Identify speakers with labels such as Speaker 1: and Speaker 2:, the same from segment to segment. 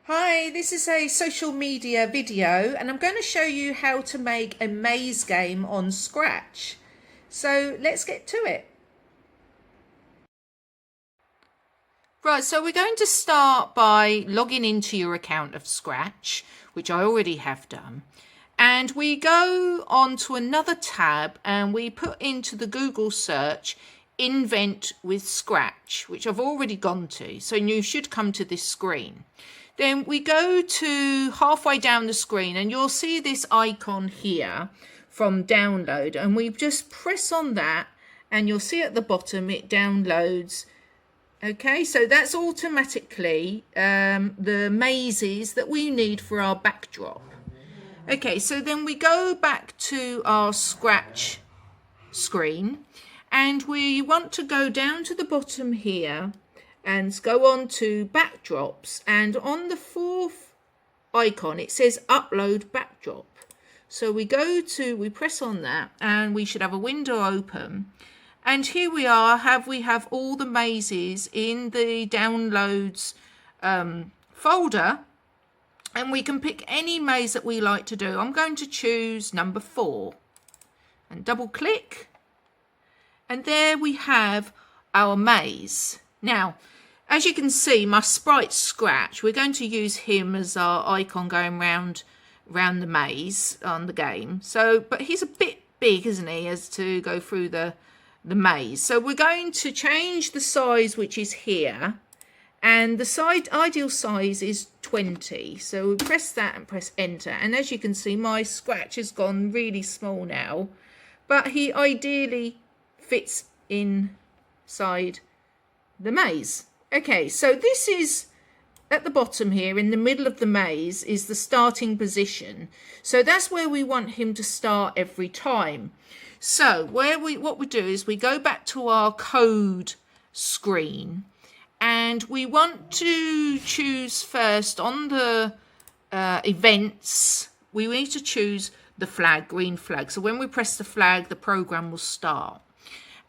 Speaker 1: Hi, this is a social media video and I'm going to show you how to make a maze game on Scratch. So let's get to it. Right, so we're going to start by logging into your account of Scratch, which I already have done. And we go on to another tab and we put into the Google search Invent with Scratch, which I've already gone to. So you should come to this screen. Then we go to halfway down the screen and you'll see this icon here from download, and we just press on that and you'll see at the bottom it downloads. Okay, so that's automatically the mazes that we need for our backdrop. Okay, so then we go back to our Scratch screen and we want to go down to the bottom here and go on to backdrops, and on the fourth icon it says upload backdrop. So we press on that and we should have a window open, and here we are, we have all the mazes in the downloads folder, and we can pick any maze that we like to do. I'm going to choose number 4 and double click, and there we have our maze. Now, as you can see, my sprite Scratch, we're going to use him as our icon going round the maze on the game. So, but he's a bit big, isn't he, as to go through the maze. So we're going to change the size, which is here, and the ideal size is 20. So we press that and press enter, and as you can see, my Scratch has gone really small now, but he ideally fits inside the maze. Okay, so this is at the bottom here in the middle of the maze is the starting position. So that's where we want him to start every time. So what we do is we go back to our code screen, and we want to choose first on the events, we need to choose the flag, green flag. So when we press the flag, the program will start.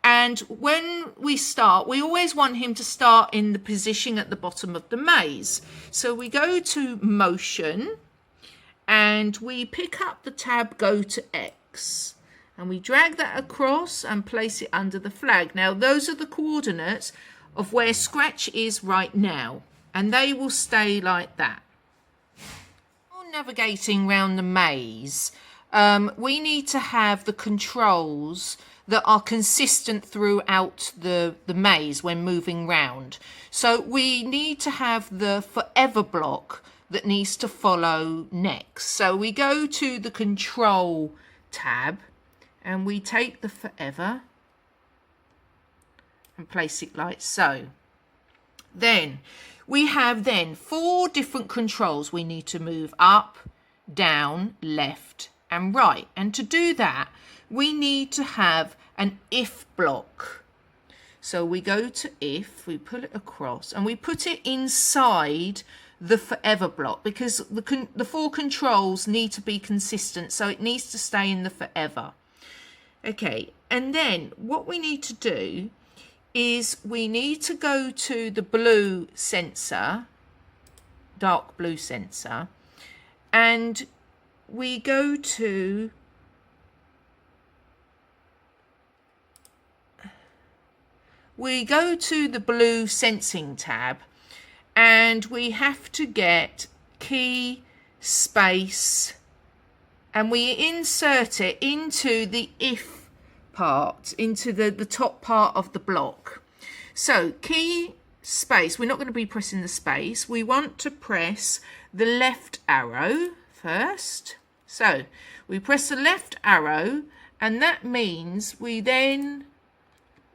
Speaker 1: And when we start, we always want him to start in the position at the bottom of the maze. So we go to motion and we pick up the tab Go to X, and we drag that across and place it under the flag. Now those are the coordinates of where Scratch is right now, and they will stay like that. While navigating around the maze, we need to have the controls that are consistent throughout the maze when moving round. So we need to have the forever block that needs to follow next. So we go to the control tab and we take the forever and place it like so. Then we have 4 different controls we need to move up, down, left and right. And to do that, we need to have an if block. So we go to if, we pull it across and we put it inside the forever block, because the 4 controls need to be consistent, so it needs to stay in the forever. Okay, and then what we need to do is we need to go to the blue sensor, dark blue sensor, and we go to the blue sensing tab, and we have to get key space and we insert it into the if part, into the top part of the block. So key space, we're not going to be pressing the space, we want to press the left arrow first. So we press the left arrow, and that means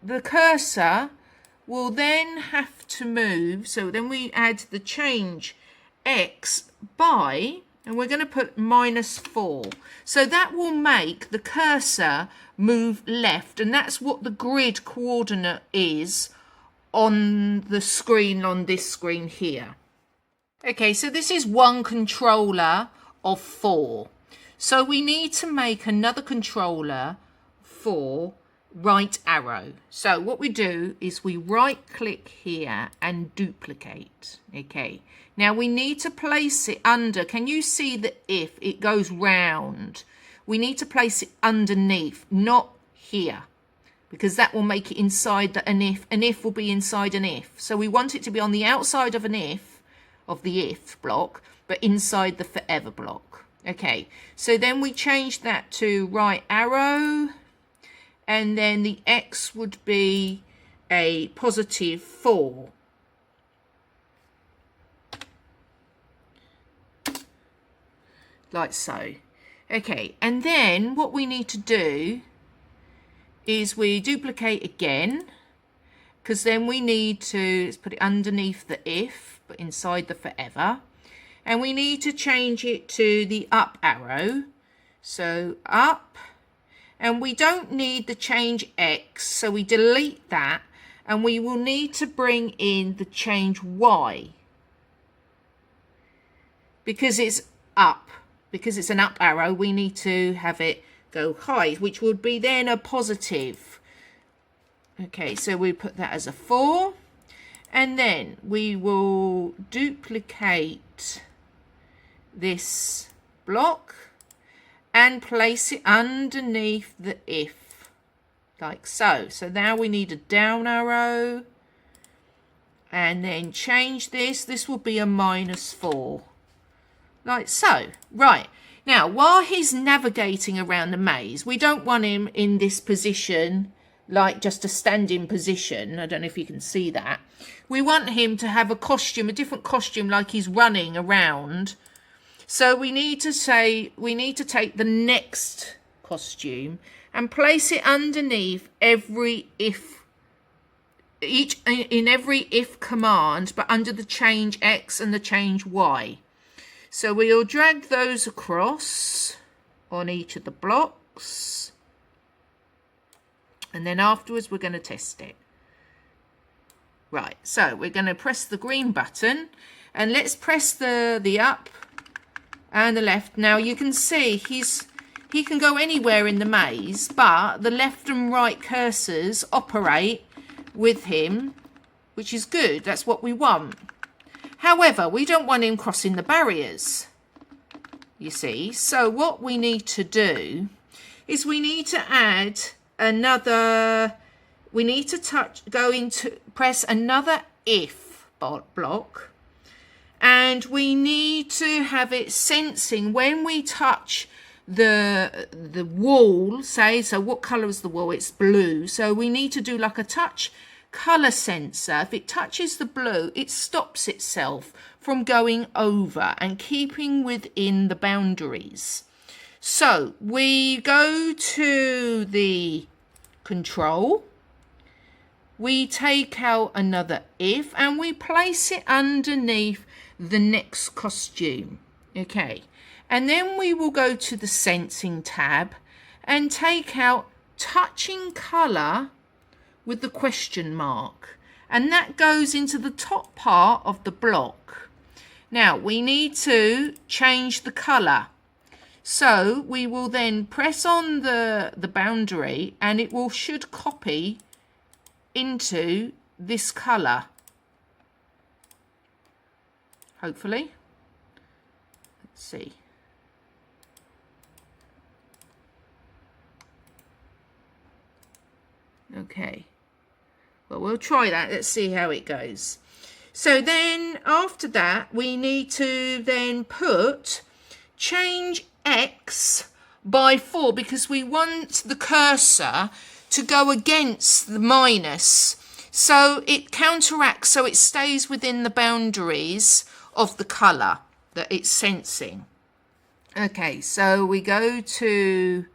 Speaker 1: the cursor will then have to move. So then we add the change X by, and we're going to put -4. So that will make the cursor move left, and that's what the grid coordinate is on the screen, on this screen here. Okay, so this is one controller of 4. So we need to make another controller for right arrow. So what we do is we right click here and duplicate. Okay, now we need to place it under, can you see the if? It goes round. We need to place it underneath, not here, because that will make it inside an if will be inside an if. So we want it to be on the outside of an if, of the if block, but inside the forever block. Okay, so then we change that to right arrow, and then the X would be a +4. Like so. Okay, and then what we need to do is we duplicate again, because then we need to, let's put it underneath the if, but inside the forever. And we need to change it to the up arrow. So up, and we don't need the change X, so we delete that, and we will need to bring in the change Y, because it's up, because it's an up arrow, we need to have it go high, which would be then a positive. Okay, so we put that as a 4, and then we will duplicate this block and place it underneath the if, like so. So now we need a down arrow, and then change this. This will be a -4, like so. Right, now while he's navigating around the maze, we don't want him in this position, like just a standing position. I don't know if you can see that. We want him to have a costume, a different costume, like he's running around. So we need to take the next costume and place it underneath every if, in every if command, but under the change X and the change Y. So we'll drag those across on each of the blocks, and then afterwards we're going to test it. Right, so we're going to press the green button, and let's press the up and the left. Now you can see he can go anywhere in the maze, but the left and right cursors operate with him, which is good. That's what we want. However, we don't want him crossing the barriers, you see. So what we need to do is we need to add another, we need to press another if block, and we need to have it sensing when we touch the wall, say, so what color is the wall? It's blue. So we need to do like a touch color sensor. If it touches the blue, it stops itself from going over and keeping within the boundaries. So we go to the control, we take out another if, and we place it underneath the next costume. Okay, and then we will go to the sensing tab and take out touching color with the question mark, and that goes into the top part of the block. Now we need to change the color, so we will then press on the boundary, and it should copy into this color, hopefully. Let's see. Okay, well, we'll try that. Let's see how it goes. So then after that, we need to then put change X by 4, because we want the cursor to go against the minus, so it counteracts, so it stays within the boundaries of the color that it's sensing. Okay, so we go to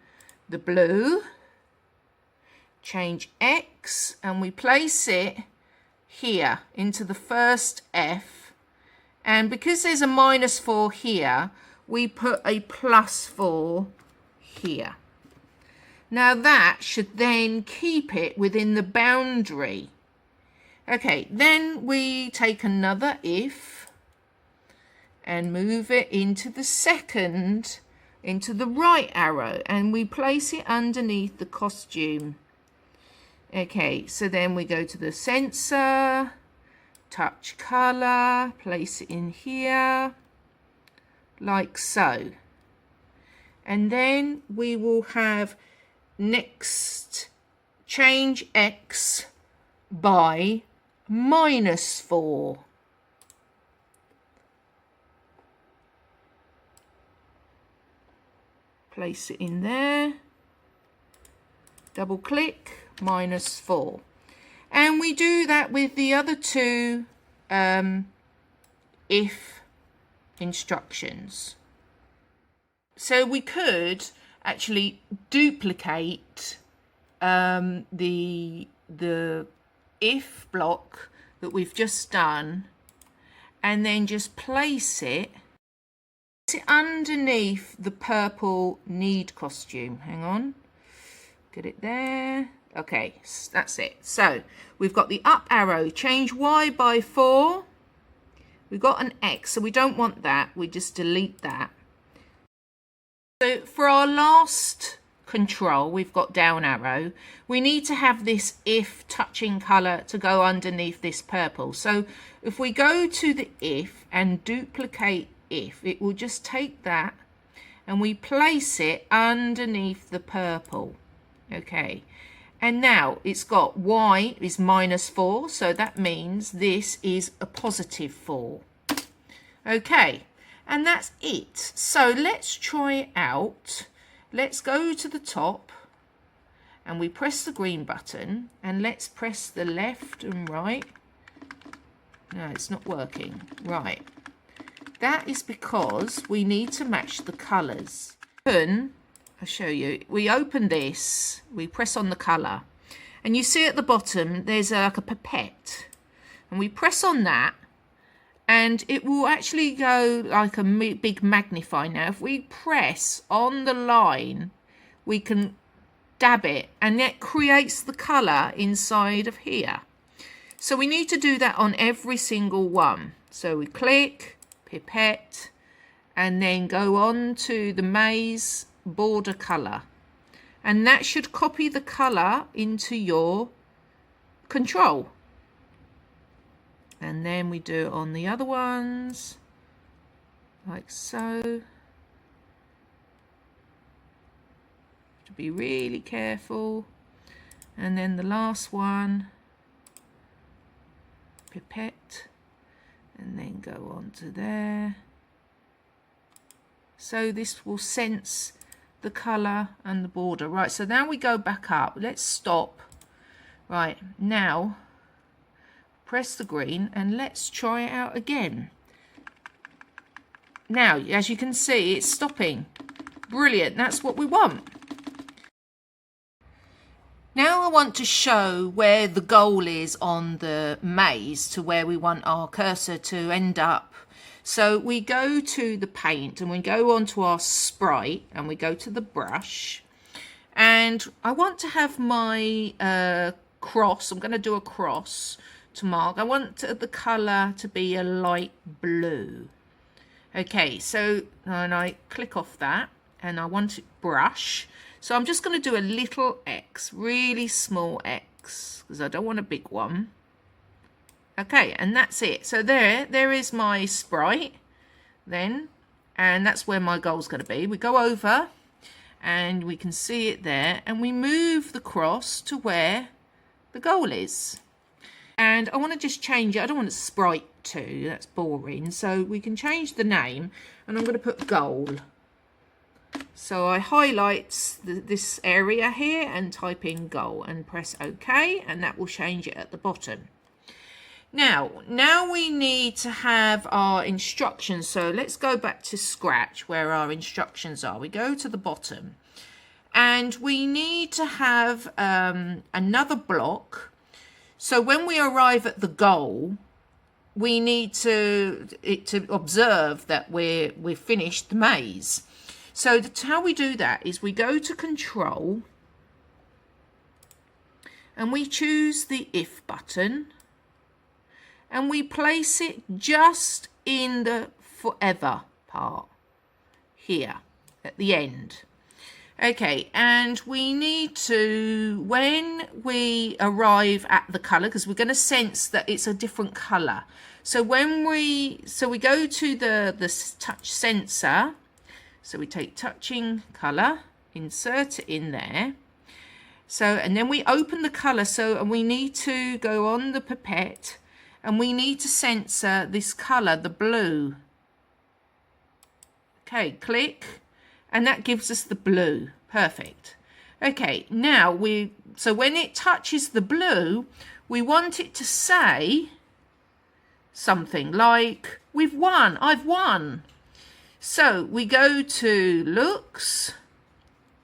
Speaker 1: the blue, change X, and we place it here into the first F, and because there's a -4 here, we put a +4 here. Now that should then keep it within the boundary. Okay, then we take another if and move it into the into the right arrow, and we place it underneath the costume. Okay, so then we go to the sensor, touch color, place it in here, like so. And then we will have next change X by -4. Place it in there, double click, -4. And we do that with the other two if instructions. So we could actually duplicate the if block that we've just done, and then just place it underneath the purple need costume. Hang on, get it there. Okay, that's it. So we've got the up arrow, change Y by 4. We've got an X, so we don't want that. We just delete that. So for our last control, we've got down arrow. We need to have this if touching color to go underneath this purple. So if we go to the if and duplicate if, it will just take that and we place it underneath the purple. Okay, and now it's got Y is -4, so that means this is a +4. Okay, and that's it. So let's try it out. Let's go to the top and we press the green button, and let's press the left and right. No, it's not working. Right. That is because we need to match the colours. I'll show you. We open this, we press on the colour, and you see at the bottom there's like a pipette, and we press on that and it will actually go like a big magnify. Now if we press on the line, we can dab it and it creates the colour inside of here. So we need to do that on every single one. So we click pipette and then go on to the maze border color, and that should copy the color into your control. And then we do it on the other ones like so. To be really careful. And then the last one, pipette, and then go on to there. So this will sense the colour and the border. Right, so now we go back up. Let's stop. Right, now press the green and let's try it out again. Now, as you can see, it's stopping. Brilliant, that's what we want. Now I want to show where the goal is on the maze to where we want our cursor to end up. So we go to the paint and we go onto our sprite and we go to the brush, and I want to have my cross. I'm going to do a cross to mark. I want the colour to be a light blue. Okay, so and I click off that and I want to brush. So I'm just going to do a little X, really small X, because I don't want a big one. Okay, and that's it. So there is my sprite then, and that's where my goal's going to be. We go over and we can see it there, and we move the cross to where the goal is. And I want to just change it. I don't want it sprite 2, that's boring. So we can change the name, and I'm going to put goal. So I highlight this area here and type in goal and press OK, and that will change it at the bottom. Now we need to have our instructions. So let's go back to Scratch where our instructions are. We go to the bottom and we need to have another block. So when we arrive at the goal, we need to observe that we've finished the maze. So how we do that is we go to Control and we choose the if button and we place it just in the forever part here at the end. Okay, and we need to, when we arrive at the colour, because we're going to sense that it's a different colour. So when we go to the touch sensor, so we take touching colour, insert it in there. So, and then we open the colour, and we need to go on the pipette, and we need to censor this colour, the blue. Okay, click. And that gives us the blue. Perfect. Okay, now so when it touches the blue, we want it to say something like, we've won, I've won. So we go to looks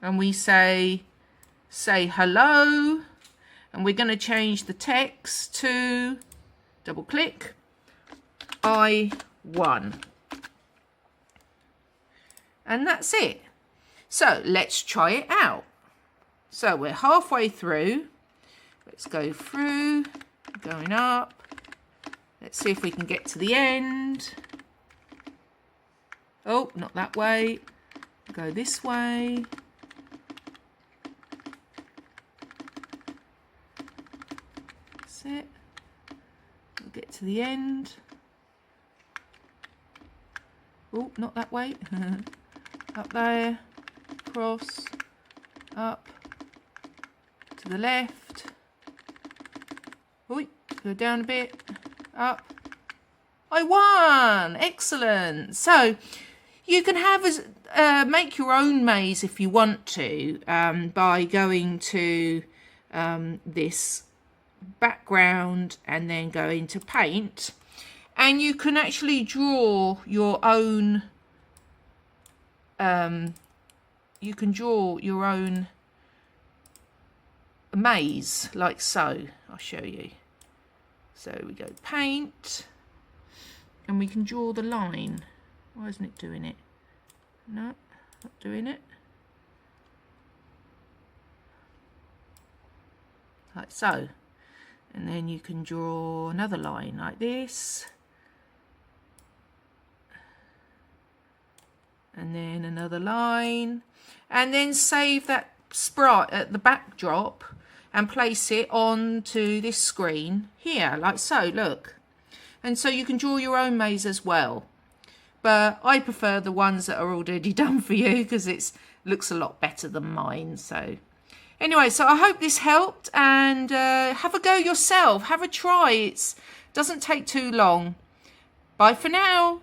Speaker 1: and we say hello, and we're going to change the text to, double click, I won. And that's it. So let's try it out. So we're halfway through. Let's go through, going up. Let's see if we can get to the end. Oh, not that way. Go this way. That's it. We'll get to the end. Oh, not that way. Up there, cross, up, to the left, go down a bit, up. I won! Excellent! So you can have make your own maze if you want to, by going to this background and then going to paint, and you can actually draw your own maze, like so. I'll show you. So we go paint, and we can draw the line. Why isn't it doing it? No, not doing it. Like so. And then you can draw another line like this. And then another line, and then save that sprite at the backdrop and place it onto this screen here, like so, look. And so you can draw your own maze as well, but I prefer the ones that are already done for you because it looks a lot better than mine. So anyway, so I hope this helped, and have a go yourself, have a try. It doesn't take too long. Bye for now.